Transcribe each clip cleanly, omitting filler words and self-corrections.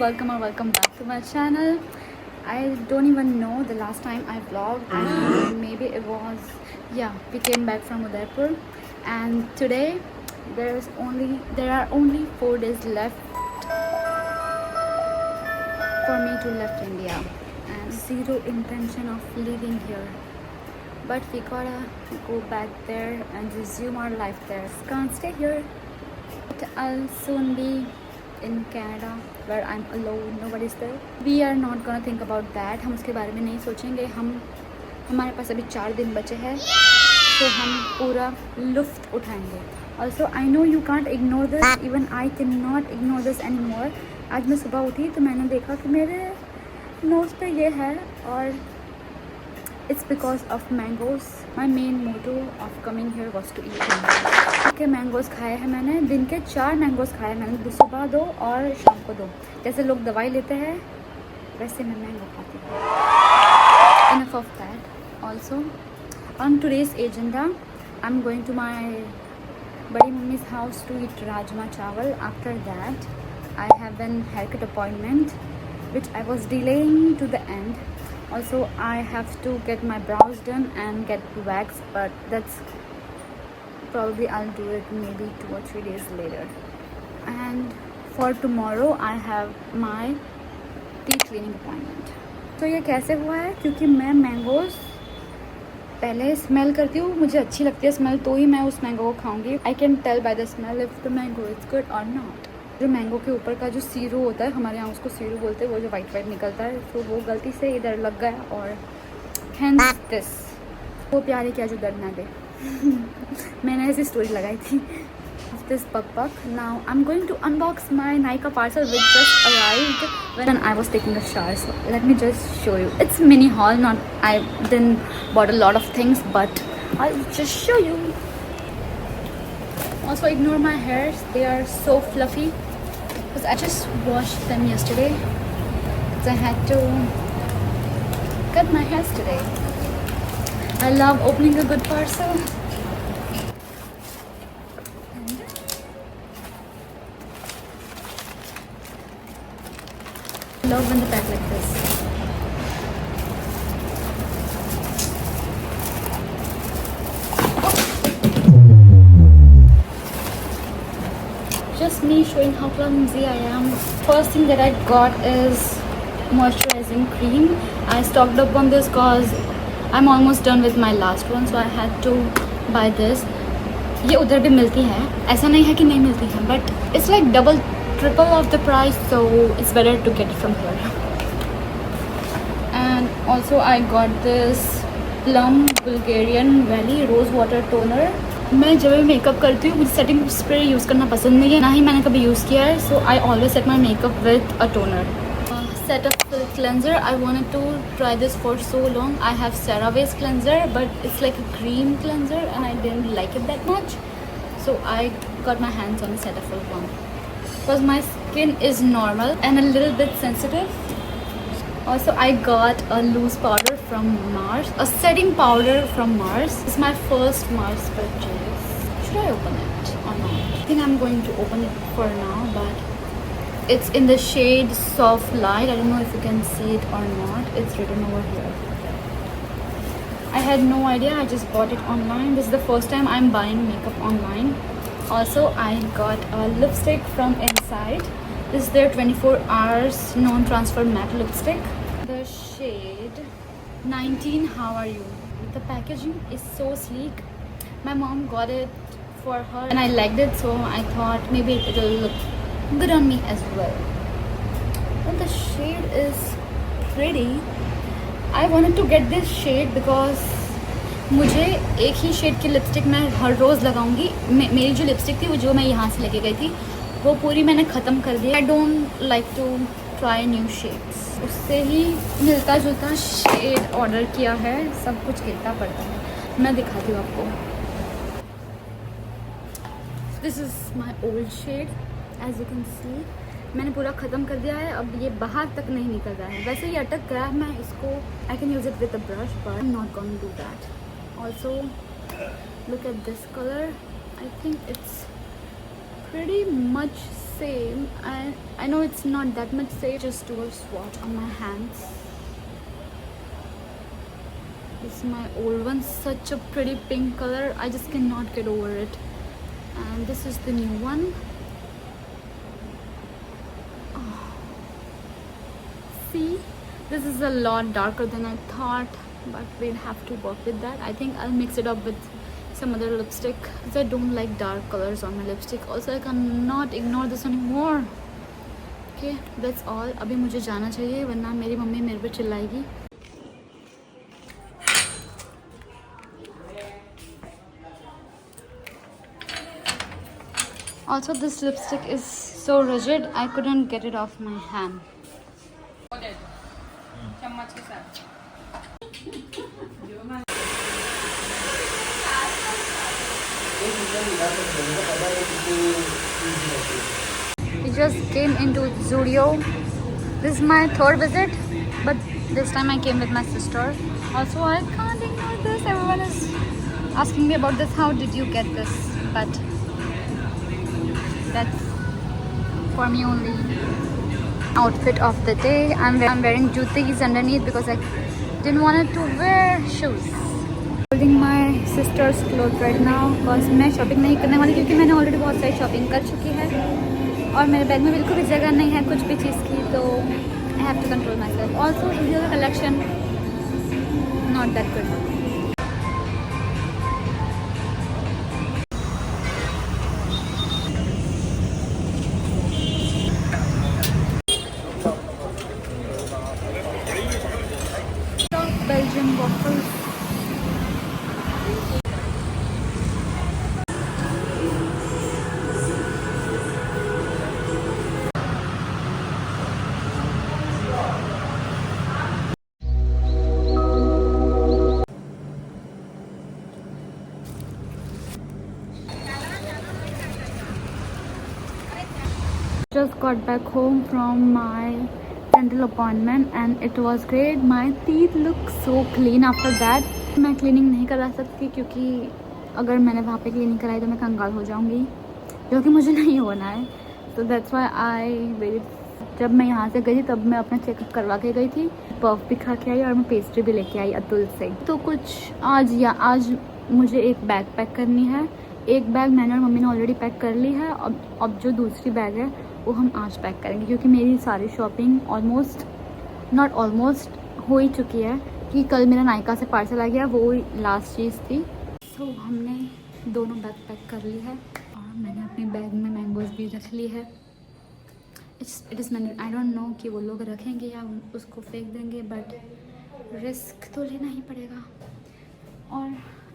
welcome or welcome back to my channel. I don't even know the last time I vlogged. I think maybe it was, yeah, we came back from Udaipur, and today there are only 4 days left for me to left India, and zero intention of leaving here. But we gotta go back there and resume our life there. Can't stay here. But I'll soon be in Canada where I'm alone, nobody's there. We are not gonna think about that. हम उसके बारे में नहीं सोचेंगे. हमारे पास अभी 4 दिन बचे हैं, तो हम पूरा लुफ्त उठाएंगे. Also I know you can't ignore this. Even I cannot ignore this anymore. आज मैं सुबह उठी तो मैंने देखा कि मेरे नोज़ पे ये है, और it's because of mangoes. My main motto of coming here was to eat mangoes. के मैंगोज़ खाए हैं मैंने. दिन के 4 मैंगोज़ खाए मैंने, सुबह 2 और शाम को 2. जैसे लोग दवाई लेते हैं वैसे मैं मैंगो खाती हूँ. Enough of that. Also on today's agenda I'm going to my बड़ी मम्मी's house to eat rajma chawal. After that I have an haircut appointment which I was delaying to the end. Also I have to get my brows done and get waxed, but that's probably I'll do it maybe 2 or 3 days later. And for tomorrow I have my teeth cleaning appointment. तो ये कैसे हुआ है? क्योंकि मैं mangoes पहले smell करती हूँ, मुझे अच्छी लगती है स्मेल, तो ही मैं उस मैंगो को खाऊंगी. I can tell by the smell if the mango is good or not. जो मैंगो के ऊपर का जो सीरू होता है, हमारे यहाँ उसको सीरू बोलते हैं, वो जो वाइट निकलता है, तो वो गलती से इधर लग गया, और हैंस दिस. वो प्यारे क्या जो दर्द ना दे. मैंने ऐसी स्टोरी लगाई थी of this puk. Now I'm going to unbox my Nykaa parcel which just arrived when I was taking a shower. So let me just show you. It's mini haul, not I didn't bought a lot of things, but I'll just show you. Also ignore my hairs, they are so fluffy because I just washed them yesterday, so I had to cut my hairs today. I love opening a good parcel. I love when they pack like this. Just me showing how clumsy I am. First thing that I got is moisturizing cream. I stocked up on this cause I'm almost done with my last one, so I had to buy this. ये उधर भी मिलती है, ऐसा नहीं है कि नहीं मिलती है, but it's like double triple of the price, so it's better to get it from here. And also I got this Plum Bulgarian Valley Rose Water Toner. मैं जब भी मेकअप करती हूँ मुझे सेटिंग स्प्रे यूज़ करना पसंद नहीं है, ना ही मैंने कभी यूज़ किया है, so I always set my makeup with a toner. Cetaphil cleanser. I wanted to try this for so long. I have CeraVe's cleanser, but it's like a cream cleanser and I didn't like it that much, so I got my hands on the Cetaphil one because my skin is normal and a little bit sensitive. Also I got a loose powder from Mars, a setting powder from Mars. It's my first Mars purchase. Should I open it or not? I think I'm going to open it for now, but it's in the shade Soft Light. I don't know if you can see it or not. It's written over here. I had no idea. I just bought it online. This is the first time I'm buying makeup online. Also I got a lipstick from Inside. This is their 24 hours non-transfer matte lipstick. The shade 19 How Are You. The packaging is so sleek. My mom got it for her and I liked it, so I thought maybe it will look good on me as well. And the shade is pretty. I wanted to get this shade because मुझे एक ही shade की lipstick मैं हर रोज़ लगाऊंगी. मेरी जो lipstick थी वो जो मैं यहाँ से लेके गई थी वो पूरी मैंने ख़त्म कर दी. I don't like to try new shades. उससे ही मिलता जुलता शेड ऑर्डर किया है, सब कुछ गिरता पड़ता है. मैं दिखाती हूँ आपको. This is my old shade. As you can see मैंने पूरा ख़त्म कर दिया है. अब ये बाहर तक नहीं निकल रहा है. वैसे ये अटक गया है. मैं इसको I can use it with a brush, but I am not going to do that. Also look at this colour. I think it's pretty much same. I know it's not that much same. Just do a swatch on my hands. This is my old one, such a pretty pink color. I just cannot get over it. And this is the new one. Oh. See, this is a lot darker than I thought, but we'll have to work with that. I think I'll mix it up with some other lipstick because I don't like dark colors on my lipstick. Also, I cannot ignore this anymore. Okay, that's all. अभी मुझे जाना चाहिए वरना मेरी mummy मेरे पे चिल्लाएगी. Also, this lipstick is so rigid, I couldn't get it off my hand. We just came into Zudio. This is my third visit, but this time I came with my sister. Also, I can't ignore this. Everyone is asking me about this. How did you get this? But that's for me only. Outfit of the day. I'm wearing jutis underneath because I didn't want to wear shoes. Holding my sister's clothes right now because मैं shopping नहीं करने वाली क्योंकि मैंने already बहुत सारी shopping कर चुकी है और मेरे बैग में बिल्कुल भी जगह नहीं है कुछ भी चीज़ की, तो I have to control myself. Also, the collection not that good. Belgian waffles. Just got back home from my dental appointment and it was great. My teeth look so clean after that. मैं cleaning नहीं करा सकती क्योंकि अगर मैंने वहाँ पे cleaning कराई तो मैं कंगाल हो जाऊँगी, जो कि मुझे नहीं होना है. तो दैट्स वाई आई वेट. जब मैं यहाँ से गई थी तब मैं अपना चेकअप करवा के गई थी, पफ भी खा के आई और मैं पेस्ट्री भी लेके आई अतुल से. तो कुछ आज मुझे एक बैग पैक करनी है. एक बैग मैंने और मम्मी ने ऑलरेडी पैक कर ली है. अब जो दूसरी बैग है वो हम आज पैक करेंगे क्योंकि मेरी सारी शॉपिंग ऑलमोस्ट हो ही चुकी है. कि कल मेरा नायका से पार्सल आ गया, वो लास्ट चीज़ थी. तो हमने दोनों बैग पैक कर ली है और मैंने अपने बैग में मैंगोज़ भी रख ली है. इट इज़ मैंने आई डोंट नो कि वो लोग रखेंगे या उसको फेंक देंगे, बट रिस्क तो लेना ही पड़ेगा. और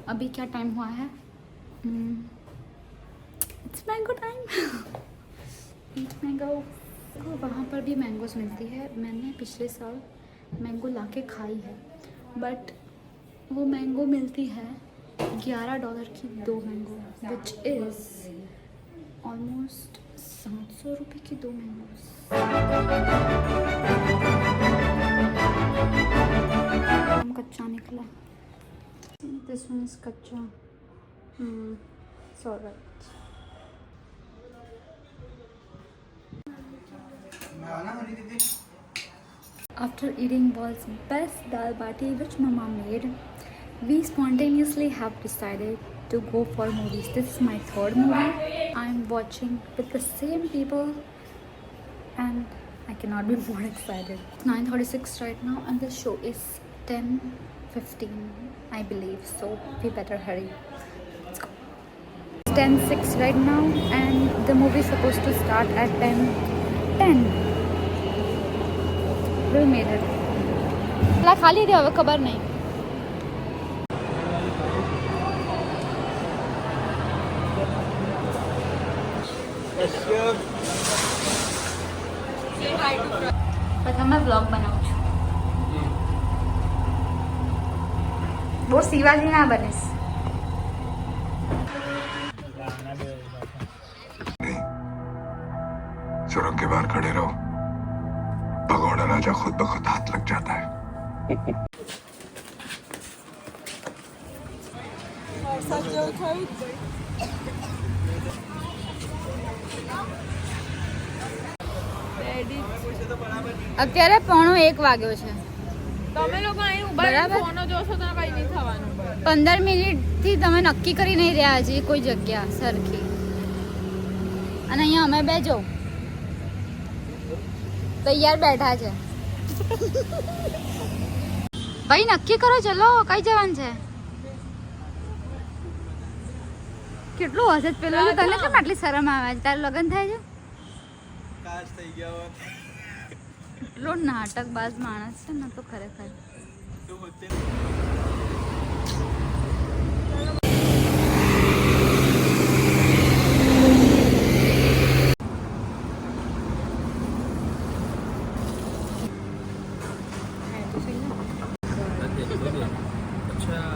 अभी क्या टाइम हुआ है? It's mango time. Eat mango. तो वहाँ पर भी मैंगोज़ मिलती है. मैंने पिछले साल मैंगो लाके खाई है, बट वो मैंगो मिलती है $11 की 2 मैंगो, विच इज़ ऑलमोस्ट 700 रुपये की 2 मैंगोज़. कच्चा निकला. दिस वन इज़ कच्चा. सो right. After eating Ball's best dal bati, which Mama made, we spontaneously have decided to go for movies. This is my third movie I'm watching with the same people and I cannot be more excited. It's 9:36 right now and the show is 10:15 I believe, so we better hurry. Let's go. It's 10:06 right now and the movie is supposed to start at 10:10. We made it. ला खाली दे अब खबर नहीं. पता मैं blog बनाऊँ છું. वो शिवाजी ना बनेस. सुरंग के बाहर खड़े रहो, भगोड़ा राजा खुद ब खुद हाथ लग जाता है. રેડી અત્યારે 1:45 વાગ્યો છે. તમે લોકો અહીં ઉભા બરાબર. રહીને ફોનો જોશો તો કઈ નહીં થવાનું 15 મિનિટથી તમે નક્કી કરી નહીં રહ્યા હજી કોઈ જગ્યા સરખી. અને અહીંયા અમે બે જો તૈયાર બેઠા છે. ભાઈ નક્કી કરો, ચલો કઈ જવાનું છે? કેટલું હશે પેલો તને કેમ આટલી શરમ આવે છે? તારું લગ્ન થાય છે? કાશ થઈ ગયા હોત. એટલો નાટકબાજ માણસ છે ને તો ખરેખર. તું હોતે અચ્છા